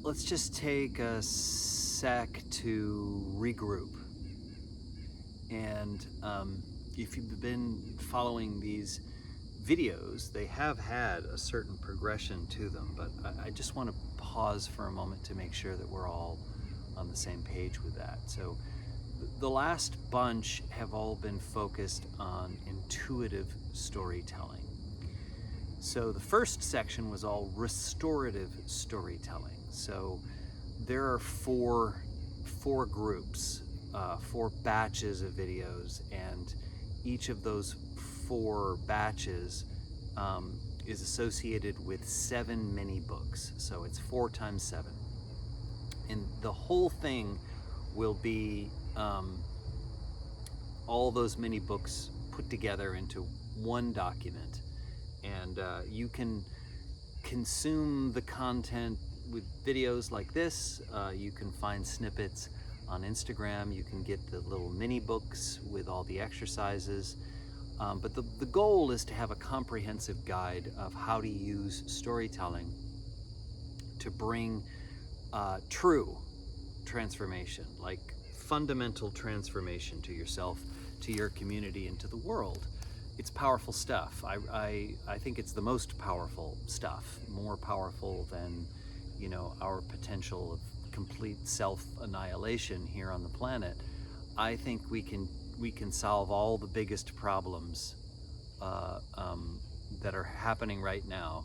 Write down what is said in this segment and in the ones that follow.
let's just take a sec to regroup. And if you've been following these videos, they have had a certain progression to them, but I just want to pause for a moment to make sure that we're all on the same page with that. So the last bunch have all been focused on intuitive storytelling. So the first section was all restorative storytelling. So there are four groups, 4 batches of videos, and each of those 4 batches is associated with 7 mini books. So it's 4 times 7. And the whole thing will be all those mini books put together into one document. And you can consume the content with videos like this. You can find snippets on Instagram. You can get the little mini books with all the exercises. But the goal is to have a comprehensive guide of how to use storytelling to bring true transformation, like fundamental transformation to yourself, to your community, and to the world. It's powerful stuff. I think it's the most powerful stuff, more powerful than, you know, our potential of complete self-annihilation here on the planet. I think we can solve all the biggest problems that are happening right now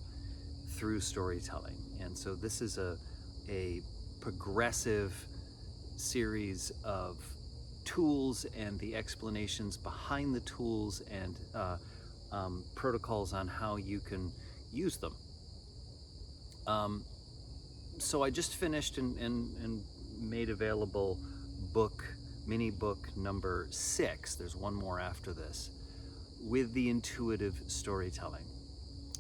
through storytelling. And so this is a progressive series of tools and the explanations behind the tools and protocols on how you can use them. So I just finished and made available mini book number 6. There's one more after this, with the intuitive storytelling.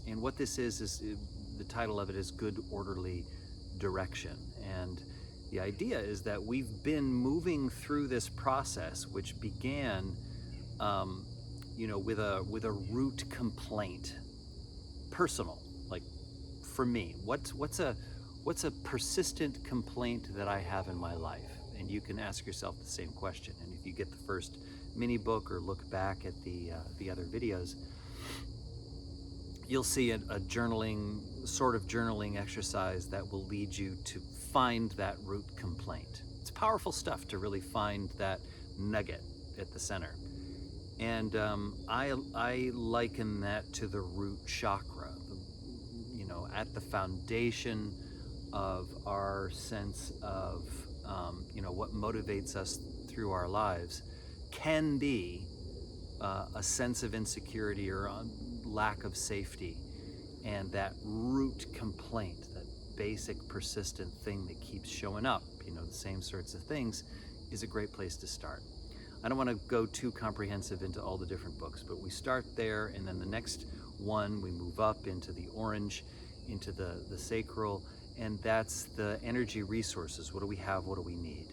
And what this is the title of it is Good Orderly Direction. And the idea is that we've been moving through this process, which began, with a root complaint, personal. Like for me, what's a persistent complaint that I have in my life? And you can ask yourself the same question. And if you get the first mini book or look back at the other videos, you'll see a sort of journaling exercise that will lead you to find that root complaint. It's powerful stuff to really find that nugget at the center. And I liken that to the root chakra, at the foundation of our sense of, what motivates us through our lives can be a sense of insecurity or lack of safety. And that root complaint, that basic persistent thing that keeps showing up, the same sorts of things, is a great place to start. I don't want to go too comprehensive into all the different books, but we start there, and then the next one we move up into the orange, into the sacral, and that's the energy resources. What do we have? What do we need?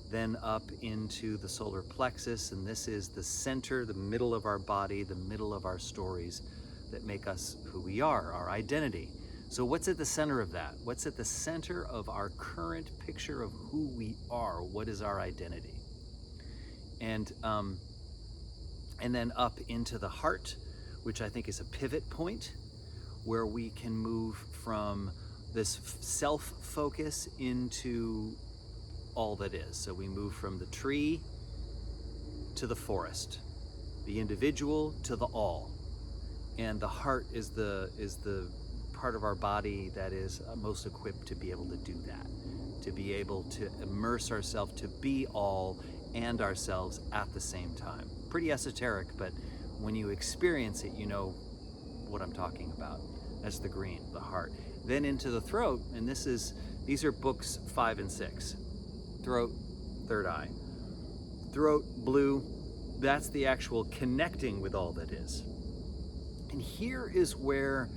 Then up into the solar plexus, and this is the center, the middle of our body, the middle of our stories that make us who we are, our identity. So what's at the center of that? What's at the center of our current picture of who we are? What is our identity? And then up into the heart, which I think is a pivot point where we can move from this self-focus into all that is. So we move from the tree to the forest, the individual to the all. And the heart is the part of our body that is most equipped to be able to do that, to be able to immerse ourselves, to be all and ourselves at the same time. Pretty esoteric, but when you experience it, you know what I'm talking about. That's the green, the heart. Then into the throat, and these are books 5 and 6. Throat, third eye. Throat, blue, that's the actual connecting with all that is. And here is where,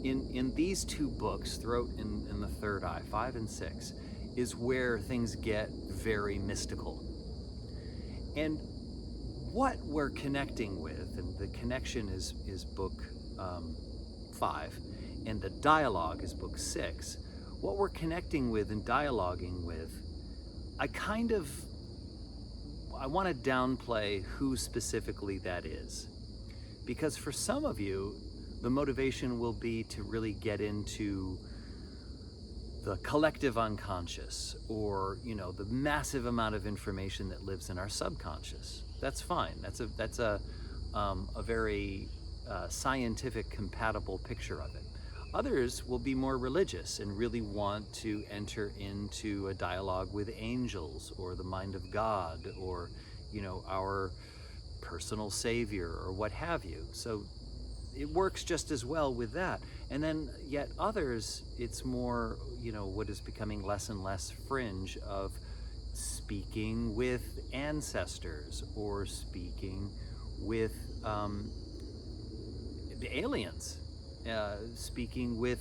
in these 2 books, Throat and the Third Eye, 5 and 6, is where things get very mystical. And what we're connecting with, and the connection is book 5, and the dialogue is book 6, what we're connecting with and dialoguing with, I want to downplay who specifically that is. Because for some of you, the motivation will be to really get into the collective unconscious, or the massive amount of information that lives in our subconscious. That's fine. That's a very scientific compatible picture of it. Others will be more religious and really want to enter into a dialogue with angels or the mind of God, or our personal savior, or what have you. So it works just as well with that. And then yet others, it's more, what is becoming less and less fringe of speaking with ancestors, or speaking with the aliens, speaking with,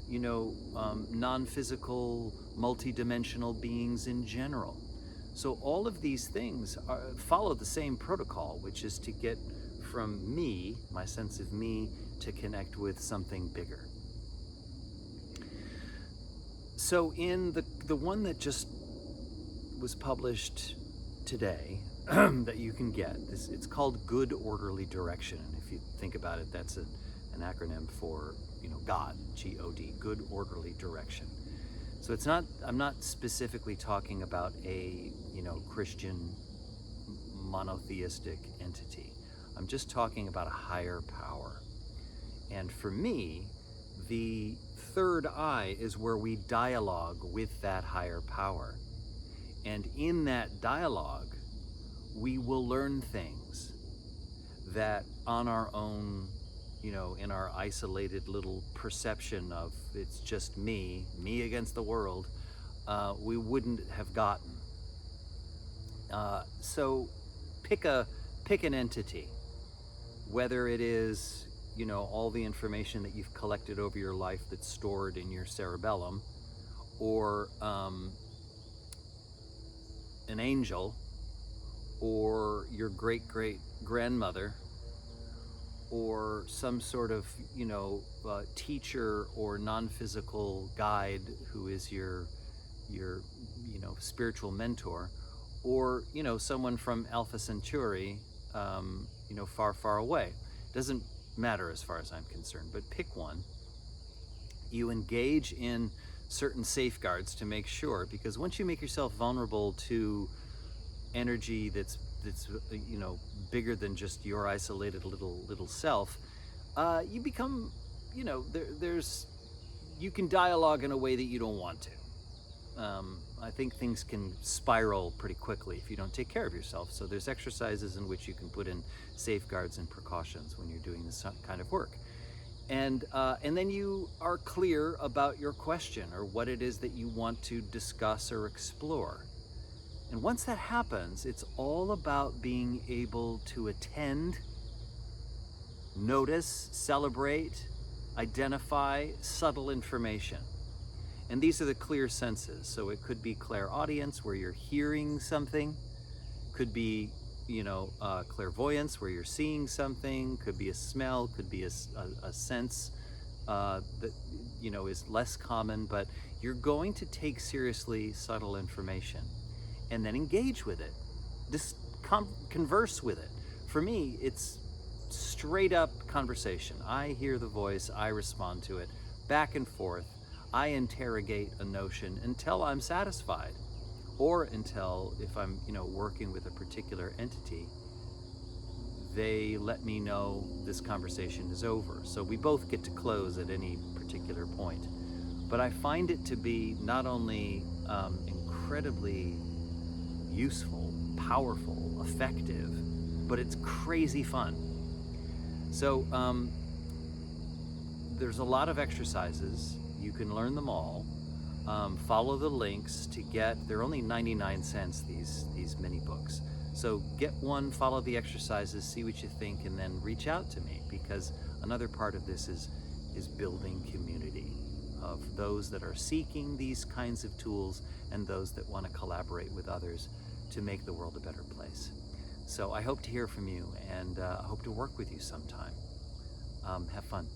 non-physical, multidimensional beings in general. So all of these things follow the same protocol, which is to get from me, my sense of me, to connect with something bigger. So in the one that just was published today, that you can get, it's called Good Orderly Direction. And if you think about it, that's an acronym for God, G-O-D, Good Orderly Direction. So I'm not specifically talking about a Christian monotheistic entity. I'm just talking about a higher power. And for me, the third eye is where we dialogue with that higher power. And in that dialogue, we will learn things that on our own, in our isolated little perception of it's just me against the world, we wouldn't have gotten. So pick an entity, whether it is all the information that you've collected over your life that's stored in your cerebellum, or an angel, or your great-great-grandmother, or some sort of teacher or non-physical guide who is your spiritual mentor, or someone from Alpha Centauri, far away. Doesn't matter as far as I'm concerned, but pick one. You engage in certain safeguards to make sure, because once you make yourself vulnerable to energy that's bigger than just your isolated little self, you become, you can dialogue in a way that you don't want to. I think things can spiral pretty quickly if you don't take care of yourself. So there's exercises in which you can put in safeguards and precautions when you're doing this kind of work. And then you are clear about your question, or what it is that you want to discuss or explore. And once that happens, it's all about being able to attend, notice, celebrate, identify subtle information. And these are the clear senses. So it could be clairaudience, where you're hearing something. Could be, clairvoyance, where you're seeing something. Could be a smell. Could be a sense that, is less common. But you're going to take seriously subtle information and then engage with it. Just converse with it. For me, it's straight up conversation. I hear the voice. I respond to it. Back and forth. I interrogate a notion until I'm satisfied, or until, if I'm working with a particular entity, they let me know this conversation is over. So we both get to close at any particular point. But I find it to be not only incredibly useful, powerful, effective, but it's crazy fun. So there's a lot of exercises. You can learn them all. Follow the links to get, they're only 99 cents, these mini books. So get one, follow the exercises, see what you think, and then reach out to me, because another part of this is building community of those that are seeking these kinds of tools and those that want to collaborate with others to make the world a better place. So I hope to hear from you, and I hope to work with you sometime. Have fun.